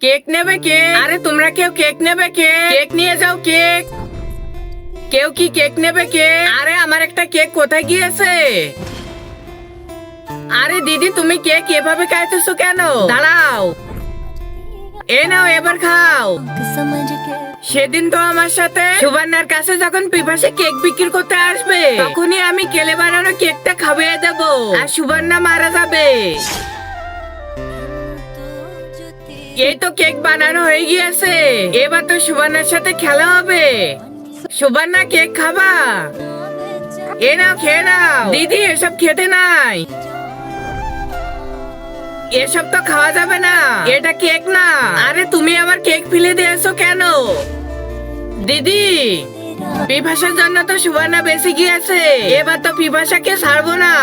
Cake নেবে cake? আরে তোমরা কেউ কেক নেবে? কেক কেক নিয়ে যাও কেক। কেউ কি কেক নেবে কেক? আরে আমার একটা কেক কোথায় গিয়েছে? আরে দিদি তুমি কেক এভাবে খাইতেছো কেন? দাঁড়াও, এ নাও এবার খাও। সেদিন তো আমার সাথে সুবর্ণার কাছে যখন পিপাসে কেক বিক্রি করতে আসবে তখনই আমি কেলে বানানো কেকটা খাইয়ে দেব আর সুবর্ণা মারা যাবে। এই তো কেক বানানো হয়ে গিয়েছে, এবার তো সুবর্ণার সাথে খেলা হবে। সুবর্ণা কেক খাবা? এ নাও খেয়ে নাও। দিদি এসব খেতে নাই, এসব তো খাওয়া যাবে না, এটা কেক না। আরে তুমি আমার কেক ফেলে দিয়েছো কেন? দিদি পিপাসার জন্য তো সুবর্ণা বেঁচে গিয়েছে, এবার তো পিপাসাকে ছাড়বো না।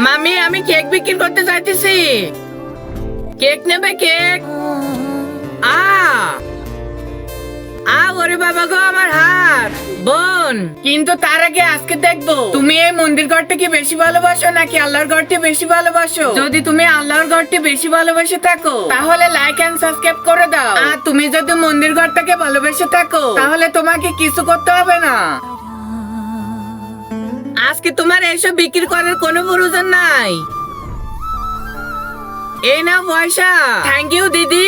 মামি আমি কেক বিক্রি করতে চাইতেছি, কেক নেবে কেক? আ ওরে বাবা গো আমার হাত। বোন কিন্তু তার আগে আজকে দেখবো তুমি এই মন্দির ঘরটাকে বেশি ভালোবাসো নাকি আল্লাহর ঘরটি বেশি ভালোবাসো। যদি তুমি আল্লাহর ঘরটি বেশি ভালোবেসে থাকো তাহলে লাইক এন্ড সাবস্ক্রাইব করে দাও, আর তুমি যদি মন্দির ঘরটাকে ভালোবেসে থাকো তাহলে তোমাকে কিছু করতে হবে না। আজকে তোমার এইসব বিক্রি করার কোনো প্রয়োজন নাই। এই নাও পয়সা। থ্যাংক ইউ দিদি।